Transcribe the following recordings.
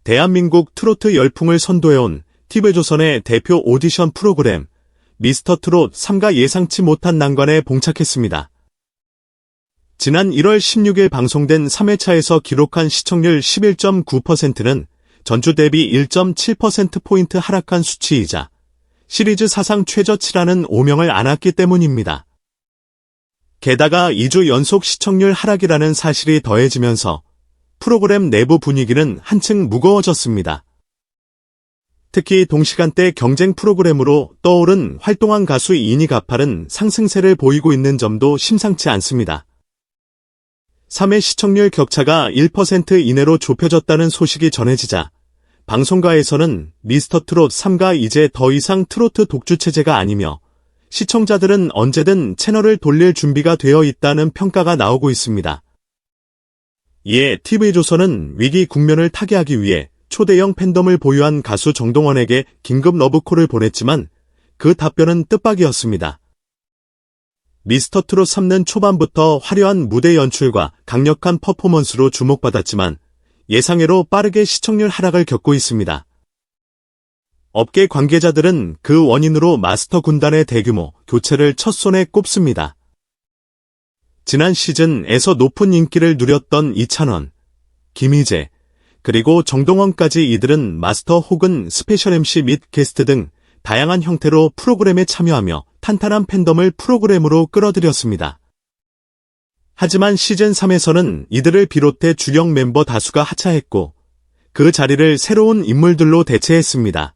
대한민국 트로트 열풍을 선도해온 TV조선의 대표 오디션 프로그램 미스터트롯 3가 예상치 못한 난관에 봉착했습니다. 지난 1월 16일 방송된 3회차에서 기록한 시청률 11.9%는 전주 대비 1.7%포인트 하락한 수치이자 시리즈 사상 최저치라는 오명을 안았기 때문입니다. 게다가 2주 연속 시청률 하락이라는 사실이 더해지면서 프로그램 내부 분위기는 한층 무거워졌습니다. 특히 동시간대 경쟁 프로그램으로 떠오른 활동한 가수 이니 가팔은 상승세를 보이고 있는 점도 심상치 않습니다. 3회 시청률 격차가 1% 이내로 좁혀졌다는 소식이 전해지자 방송가에서는 미스터트롯 3가 이제 더 이상 트로트 독주체제가 아니며 시청자들은 언제든 채널을 돌릴 준비가 되어 있다는 평가가 나오고 있습니다. 이에 TV조선은 위기 국면을 타개하기 위해 초대형 팬덤을 보유한 가수 정동원에게 긴급 러브콜을 보냈지만 그 답변은 뜻밖이었습니다. 미스터트롯 3는 초반부터 화려한 무대 연출과 강력한 퍼포먼스로 주목받았지만 예상외로 빠르게 시청률 하락을 겪고 있습니다. 업계 관계자들은 그 원인으로 마스터 군단의 대규모 교체를 첫손에 꼽습니다. 지난 시즌에서 높은 인기를 누렸던 이찬원, 김희재, 그리고 정동원까지 이들은 마스터 혹은 스페셜 MC 및 게스트 등 다양한 형태로 프로그램에 참여하며 탄탄한 팬덤을 프로그램으로 끌어들였습니다. 하지만 시즌 3에서는 이들을 비롯해 주력 멤버 다수가 하차했고 그 자리를 새로운 인물들로 대체했습니다.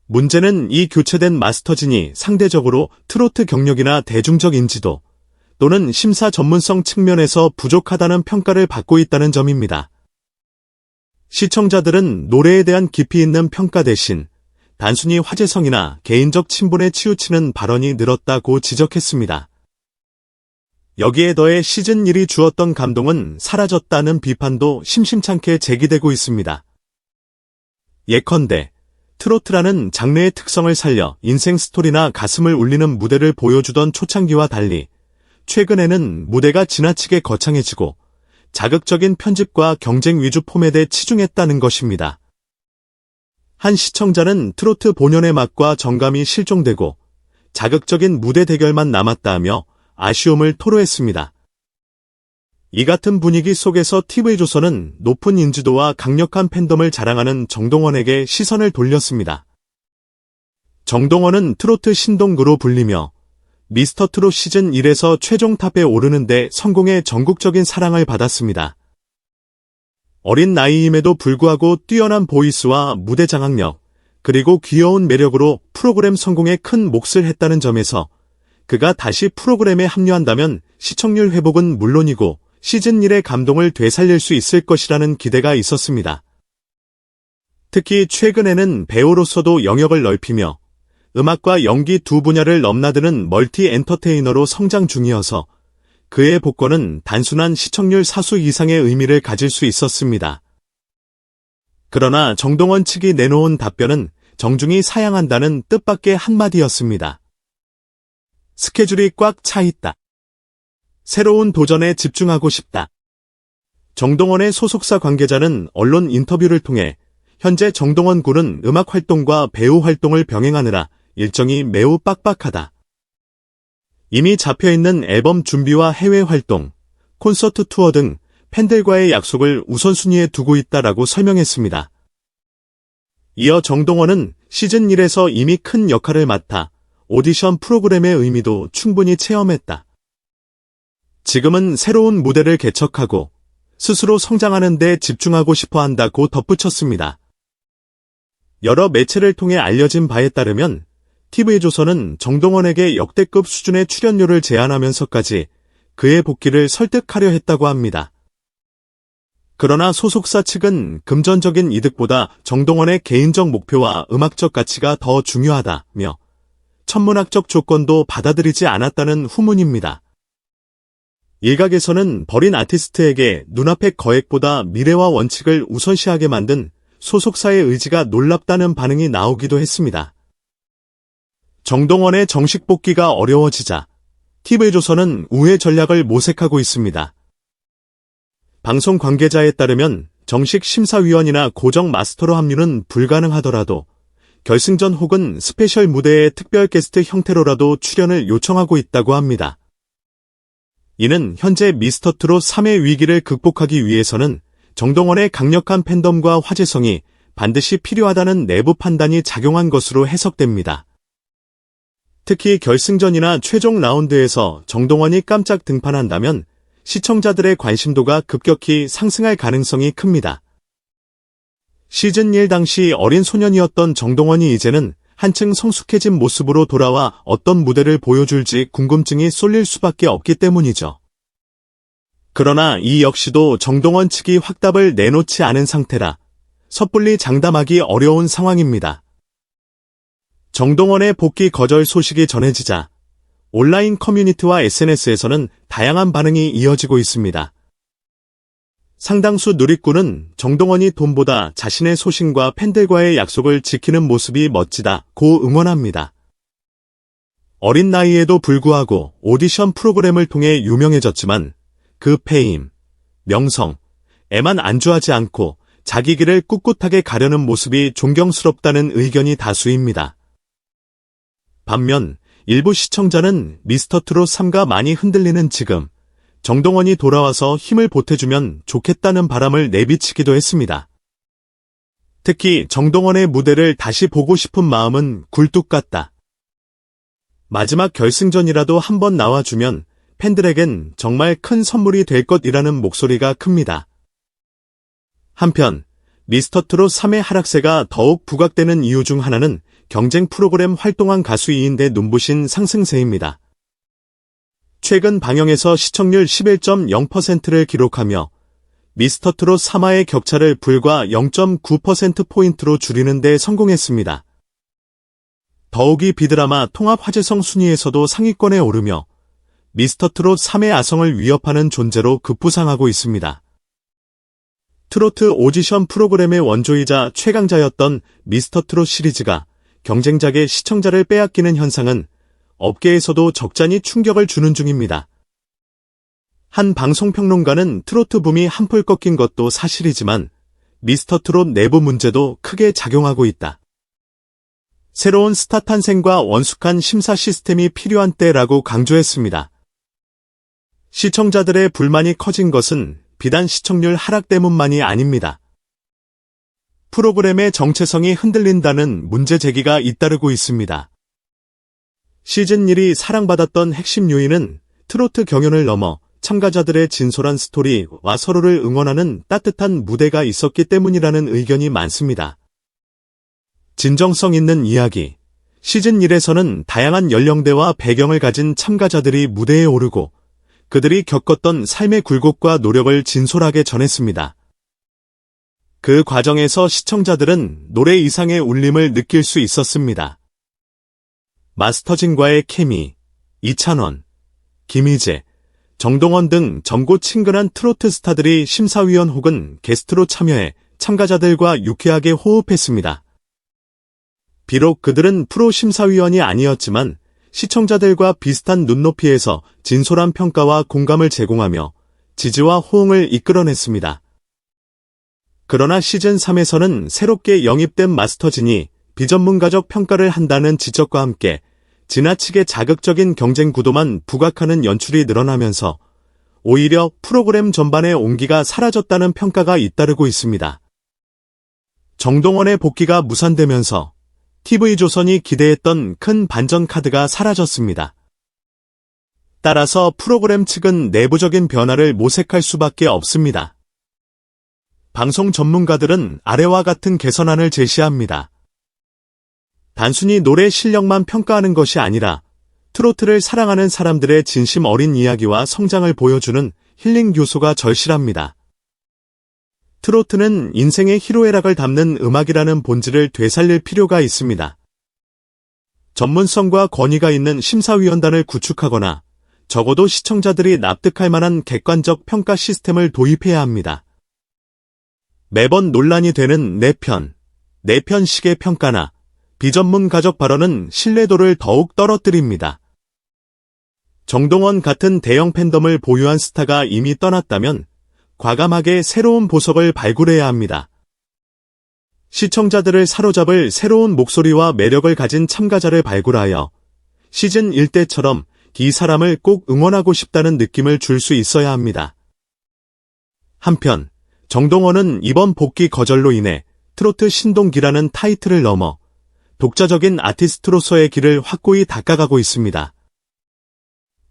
문제는 이 교체된 마스터진이 상대적으로 트로트 경력이나 대중적 인지도 또는 심사 전문성 측면에서 부족하다는 평가를 받고 있다는 점입니다. 시청자들은 노래에 대한 깊이 있는 평가 대신 단순히 화제성이나 개인적 친분에 치우치는 발언이 늘었다고 지적했습니다. 여기에 더해 시즌 1이 주었던 감동은 사라졌다는 비판도 심심찮게 제기되고 있습니다. 예컨대 트로트라는 장르의 특성을 살려 인생 스토리나 가슴을 울리는 무대를 보여주던 초창기와 달리 최근에는 무대가 지나치게 거창해지고 자극적인 편집과 경쟁 위주 포맷에 치중했다는 것입니다. 한 시청자는 트로트 본연의 맛과 정감이 실종되고 자극적인 무대 대결만 남았다며 아쉬움을 토로했습니다. 이 같은 분위기 속에서 TV조선은 높은 인지도와 강력한 팬덤을 자랑하는 정동원에게 시선을 돌렸습니다. 정동원은 트로트 신동구로 불리며 미스터트롯 시즌 1에서 최종 탑에 오르는 데 성공해 전국적인 사랑을 받았습니다. 어린 나이임에도 불구하고 뛰어난 보이스와 무대 장악력, 그리고 귀여운 매력으로 프로그램 성공에 큰 몫을 했다는 점에서 그가 다시 프로그램에 합류한다면 시청률 회복은 물론이고 시즌 1의 감동을 되살릴 수 있을 것이라는 기대가 있었습니다. 특히 최근에는 배우로서도 영역을 넓히며 음악과 연기 두 분야를 넘나드는 멀티 엔터테이너로 성장 중이어서 그의 복권은 단순한 시청률 사수 이상의 의미를 가질 수 있었습니다. 그러나 정동원 측이 내놓은 답변은 정중히 사양한다는 뜻밖의 한마디였습니다. 스케줄이 꽉 차 있다. 새로운 도전에 집중하고 싶다. 정동원의 소속사 관계자는 언론 인터뷰를 통해 현재 정동원 군은 음악 활동과 배우 활동을 병행하느라 일정이 매우 빡빡하다. 이미 잡혀있는 앨범 준비와 해외 활동, 콘서트 투어 등 팬들과의 약속을 우선순위에 두고 있다라고 설명했습니다. 이어 정동원은 시즌 1에서 이미 큰 역할을 맡아 오디션 프로그램의 의미도 충분히 체험했다. 지금은 새로운 무대를 개척하고 스스로 성장하는 데 집중하고 싶어 한다고 덧붙였습니다. 여러 매체를 통해 알려진 바에 따르면 TV조선은 정동원에게 역대급 수준의 출연료를 제안하면서까지 그의 복귀를 설득하려 했다고 합니다. 그러나 소속사 측은 금전적인 이득보다 정동원의 개인적 목표와 음악적 가치가 더 중요하다며 천문학적 조건도 받아들이지 않았다는 후문입니다. 일각에서는 버린 아티스트에게 눈앞의 거액보다 미래와 원칙을 우선시하게 만든 소속사의 의지가 놀랍다는 반응이 나오기도 했습니다. 정동원의 정식 복귀가 어려워지자 TV조선은 우회 전략을 모색하고 있습니다. 방송 관계자에 따르면 정식 심사위원이나 고정 마스터로 합류는 불가능하더라도 결승전 혹은 스페셜 무대의 특별 게스트 형태로라도 출연을 요청하고 있다고 합니다. 이는 현재 미스터트롯 3의 위기를 극복하기 위해서는 정동원의 강력한 팬덤과 화제성이 반드시 필요하다는 내부 판단이 작용한 것으로 해석됩니다. 특히 결승전이나 최종 라운드에서 정동원이 깜짝 등판한다면 시청자들의 관심도가 급격히 상승할 가능성이 큽니다. 시즌 1 당시 어린 소년이었던 정동원이 이제는 한층 성숙해진 모습으로 돌아와 어떤 무대를 보여줄지 궁금증이 쏠릴 수밖에 없기 때문이죠. 그러나 이 역시도 정동원 측이 확답을 내놓지 않은 상태라 섣불리 장담하기 어려운 상황입니다. 정동원의 복귀 거절 소식이 전해지자 온라인 커뮤니티와 SNS에서는 다양한 반응이 이어지고 있습니다. 상당수 누리꾼은 정동원이 돈보다 자신의 소신과 팬들과의 약속을 지키는 모습이 멋지다고 응원합니다. 어린 나이에도 불구하고 오디션 프로그램을 통해 유명해졌지만 그 페임, 명성에만 안주하지 않고 자기 길을 꿋꿋하게 가려는 모습이 존경스럽다는 의견이 다수입니다. 반면 일부 시청자는 미스터트롯 3가 많이 흔들리는 지금 정동원이 돌아와서 힘을 보태주면 좋겠다는 바람을 내비치기도 했습니다. 특히 정동원의 무대를 다시 보고 싶은 마음은 굴뚝 같다. 마지막 결승전이라도 한번 나와주면 팬들에겐 정말 큰 선물이 될 것이라는 목소리가 큽니다. 한편 미스터트롯 3의 하락세가 더욱 부각되는 이유 중 하나는 경쟁 프로그램 활동한 가수이인데 눈부신 상승세입니다. 최근 방영에서 시청률 11.0%를 기록하며 미스터트롯 3화의 격차를 불과 0.9%포인트로 줄이는 데 성공했습니다. 더욱이 비드라마 통합 화제성 순위에서도 상위권에 오르며 미스터트롯 3의 아성을 위협하는 존재로 급부상하고 있습니다. 트로트 오디션 프로그램의 원조이자 최강자였던 미스터트롯 시리즈가 경쟁작의 시청자를 빼앗기는 현상은 업계에서도 적잖이 충격을 주는 중입니다. 한 방송평론가는 트로트 붐이 한풀 꺾인 것도 사실이지만 미스터트롯 내부 문제도 크게 작용하고 있다. 새로운 스타 탄생과 원숙한 심사 시스템이 필요한 때라고 강조했습니다. 시청자들의 불만이 커진 것은 비단 시청률 하락 때문만이 아닙니다. 프로그램의 정체성이 흔들린다는 문제 제기가 잇따르고 있습니다. 시즌 1이 사랑받았던 핵심 요인은 트로트 경연을 넘어 참가자들의 진솔한 스토리와 서로를 응원하는 따뜻한 무대가 있었기 때문이라는 의견이 많습니다. 진정성 있는 이야기. 시즌 1에서는 다양한 연령대와 배경을 가진 참가자들이 무대에 오르고 그들이 겪었던 삶의 굴곡과 노력을 진솔하게 전했습니다. 그 과정에서 시청자들은 노래 이상의 울림을 느낄 수 있었습니다. 마스터진과의 케미, 이찬원, 김희재, 정동원 등 젊고 친근한 트로트 스타들이 심사위원 혹은 게스트로 참여해 참가자들과 유쾌하게 호흡했습니다. 비록 그들은 프로 심사위원이 아니었지만 시청자들과 비슷한 눈높이에서 진솔한 평가와 공감을 제공하며 지지와 호응을 이끌어냈습니다. 그러나 시즌 3에서는 새롭게 영입된 마스터진이 비전문가적 평가를 한다는 지적과 함께 지나치게 자극적인 경쟁 구도만 부각하는 연출이 늘어나면서 오히려 프로그램 전반의 온기가 사라졌다는 평가가 잇따르고 있습니다. 정동원의 복귀가 무산되면서 TV조선이 기대했던 큰 반전 카드가 사라졌습니다. 따라서 프로그램 측은 내부적인 변화를 모색할 수밖에 없습니다. 방송 전문가들은 아래와 같은 개선안을 제시합니다. 단순히 노래 실력만 평가하는 것이 아니라 트로트를 사랑하는 사람들의 진심 어린 이야기와 성장을 보여주는 힐링 요소가 절실합니다. 트로트는 인생의 희로애락을 담는 음악이라는 본질을 되살릴 필요가 있습니다. 전문성과 권위가 있는 심사위원단을 구축하거나 적어도 시청자들이 납득할 만한 객관적 평가 시스템을 도입해야 합니다. 매번 논란이 되는 내 편식의 평가나 비전문가적 발언은 신뢰도를 더욱 떨어뜨립니다. 정동원 같은 대형 팬덤을 보유한 스타가 이미 떠났다면 과감하게 새로운 보석을 발굴해야 합니다. 시청자들을 사로잡을 새로운 목소리와 매력을 가진 참가자를 발굴하여 시즌 1 때처럼 이 사람을 꼭 응원하고 싶다는 느낌을 줄 수 있어야 합니다. 한편 정동원은 이번 복귀 거절로 인해 트로트 신동기라는 타이틀을 넘어 독자적인 아티스트로서의 길을 확고히 닦아가고 있습니다.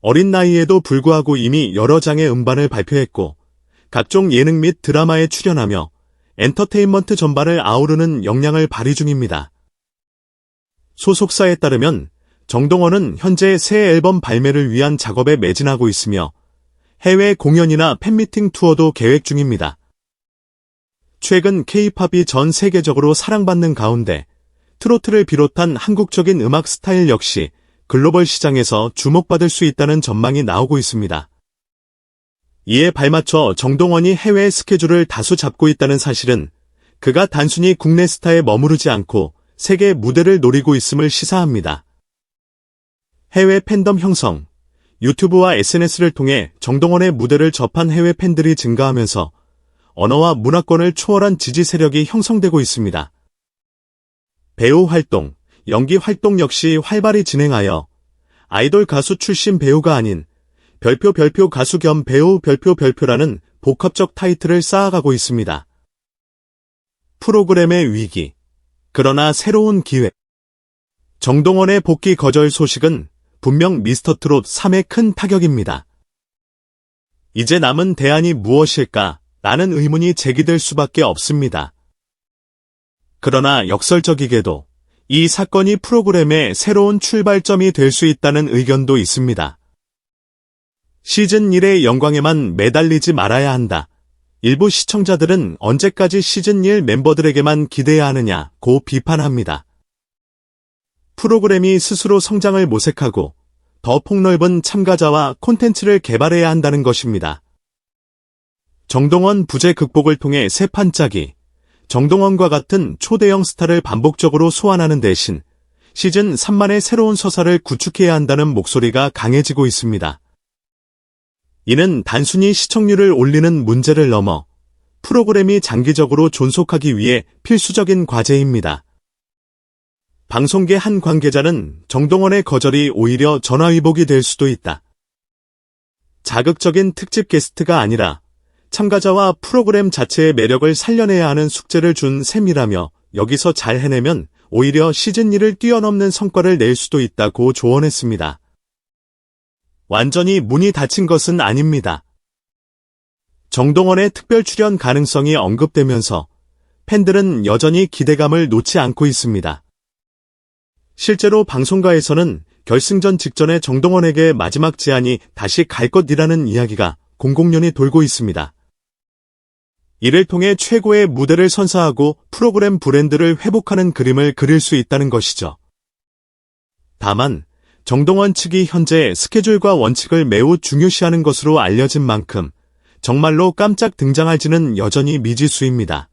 어린 나이에도 불구하고 이미 여러 장의 음반을 발표했고 각종 예능 및 드라마에 출연하며 엔터테인먼트 전반을 아우르는 역량을 발휘 중입니다. 소속사에 따르면 정동원은 현재 새 앨범 발매를 위한 작업에 매진하고 있으며 해외 공연이나 팬미팅 투어도 계획 중입니다. 최근 K-팝이 전 세계적으로 사랑받는 가운데 트로트를 비롯한 한국적인 음악 스타일 역시 글로벌 시장에서 주목받을 수 있다는 전망이 나오고 있습니다. 이에 발맞춰 정동원이 해외 스케줄을 다수 잡고 있다는 사실은 그가 단순히 국내 스타에 머무르지 않고 세계 무대를 노리고 있음을 시사합니다. 해외 팬덤 형성, 유튜브와 SNS를 통해 정동원의 무대를 접한 해외 팬들이 증가하면서 언어와 문화권을 초월한 지지 세력이 형성되고 있습니다. 배우 활동, 연기 활동 역시 활발히 진행하여 아이돌 가수 출신 배우가 아닌 별표 가수 겸 배우 별표라는 복합적 타이틀을 쌓아가고 있습니다. 프로그램의 위기, 그러나 새로운 기회. 정동원의 복귀 거절 소식은 분명 미스터트롯 3의 큰 타격입니다. 이제 남은 대안이 무엇일까? 라는 의문이 제기될 수밖에 없습니다. 그러나 역설적이게도 이 사건이 프로그램의 새로운 출발점이 될 수 있다는 의견도 있습니다. 시즌 1의 영광에만 매달리지 말아야 한다. 일부 시청자들은 언제까지 시즌 1 멤버들에게만 기대해야 하느냐고 비판합니다. 프로그램이 스스로 성장을 모색하고 더 폭넓은 참가자와 콘텐츠를 개발해야 한다는 것입니다. 정동원 부재 극복을 통해 새 판짜기, 정동원과 같은 초대형 스타를 반복적으로 소환하는 대신 시즌 3만의 새로운 서사를 구축해야 한다는 목소리가 강해지고 있습니다. 이는 단순히 시청률을 올리는 문제를 넘어 프로그램이 장기적으로 존속하기 위해 필수적인 과제입니다. 방송계 한 관계자는 정동원의 거절이 오히려 전화위복이 될 수도 있다. 자극적인 특집 게스트가 아니라 참가자와 프로그램 자체의 매력을 살려내야 하는 숙제를 준 셈이라며 여기서 잘 해내면 오히려 시즌 1을 뛰어넘는 성과를 낼 수도 있다고 조언했습니다. 완전히 문이 닫힌 것은 아닙니다. 정동원의 특별 출연 가능성이 언급되면서 팬들은 여전히 기대감을 놓지 않고 있습니다. 실제로 방송가에서는 결승전 직전에 정동원에게 마지막 제안이 다시 갈 것이라는 이야기가 공공연히 돌고 있습니다. 이를 통해 최고의 무대를 선사하고 프로그램 브랜드를 회복하는 그림을 그릴 수 있다는 것이죠. 다만 정동원 측이 현재 스케줄과 원칙을 매우 중요시하는 것으로 알려진 만큼 정말로 깜짝 등장할지는 여전히 미지수입니다.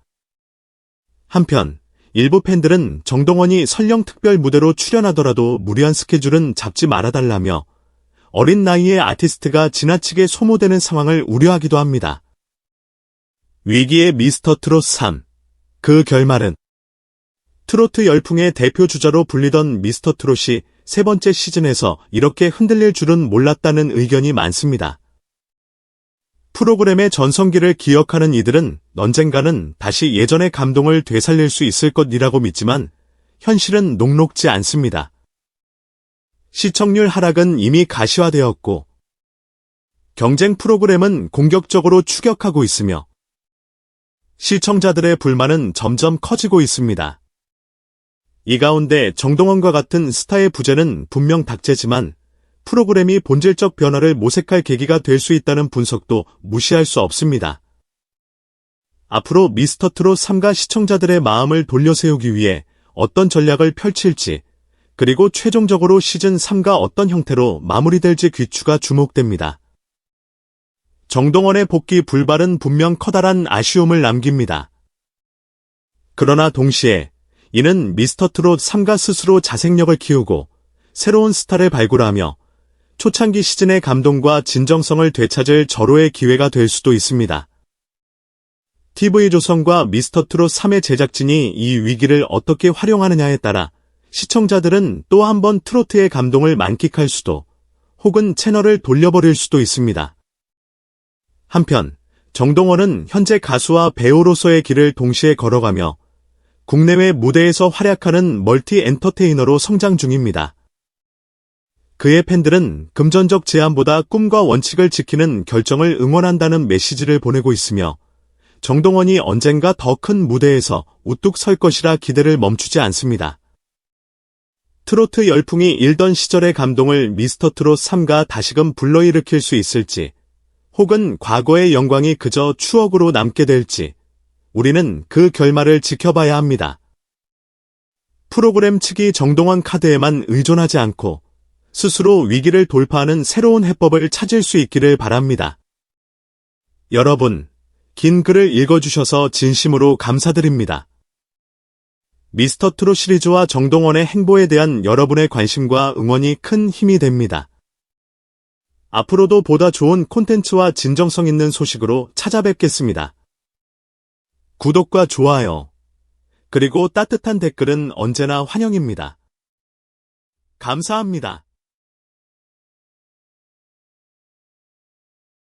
한편 일부 팬들은 정동원이 설령 특별 무대로 출연하더라도 무리한 스케줄은 잡지 말아달라며 어린 나이의 아티스트가 지나치게 소모되는 상황을 우려하기도 합니다. 위기의 미스터트롯 3. 그 결말은 트로트 열풍의 대표 주자로 불리던 미스터트롯이 세 번째 시즌에서 이렇게 흔들릴 줄은 몰랐다는 의견이 많습니다. 프로그램의 전성기를 기억하는 이들은 언젠가는 다시 예전의 감동을 되살릴 수 있을 것이라고 믿지만 현실은 녹록지 않습니다. 시청률 하락은 이미 가시화되었고 경쟁 프로그램은 공격적으로 추격하고 있으며 시청자들의 불만은 점점 커지고 있습니다. 이 가운데 정동원과 같은 스타의 부재는 분명 닥재지만 프로그램이 본질적 변화를 모색할 계기가 될 수 있다는 분석도 무시할 수 없습니다. 앞으로 미스터트롯 3가 시청자들의 마음을 돌려세우기 위해 어떤 전략을 펼칠지, 그리고 최종적으로 시즌 3가 어떤 형태로 마무리될지 귀추가 주목됩니다. 정동원의 복귀 불발은 분명 커다란 아쉬움을 남깁니다. 그러나 동시에 이는 미스터트롯 3가 스스로 자생력을 키우고 새로운 스타를 발굴하며 초창기 시즌의 감동과 진정성을 되찾을 절호의 기회가 될 수도 있습니다. TV조선과 미스터트롯 3의 제작진이 이 위기를 어떻게 활용하느냐에 따라 시청자들은 또 한 번 트로트의 감동을 만끽할 수도 혹은 채널을 돌려버릴 수도 있습니다. 한편 정동원은 현재 가수와 배우로서의 길을 동시에 걸어가며 국내외 무대에서 활약하는 멀티 엔터테이너로 성장 중입니다. 그의 팬들은 금전적 제한보다 꿈과 원칙을 지키는 결정을 응원한다는 메시지를 보내고 있으며 정동원이 언젠가 더 큰 무대에서 우뚝 설 것이라 기대를 멈추지 않습니다. 트로트 열풍이 일던 시절의 감동을 미스터트롯 3가 다시금 불러일으킬 수 있을지 혹은 과거의 영광이 그저 추억으로 남게 될지 우리는 그 결말을 지켜봐야 합니다. 프로그램 측이 정동원 카드에만 의존하지 않고 스스로 위기를 돌파하는 새로운 해법을 찾을 수 있기를 바랍니다. 여러분, 긴 글을 읽어주셔서 진심으로 감사드립니다. 미스터트롯 시리즈와 정동원의 행보에 대한 여러분의 관심과 응원이 큰 힘이 됩니다. 앞으로도 보다 좋은 콘텐츠와 진정성 있는 소식으로 찾아뵙겠습니다. 구독과 좋아요, 그리고 따뜻한 댓글은 언제나 환영입니다. 감사합니다.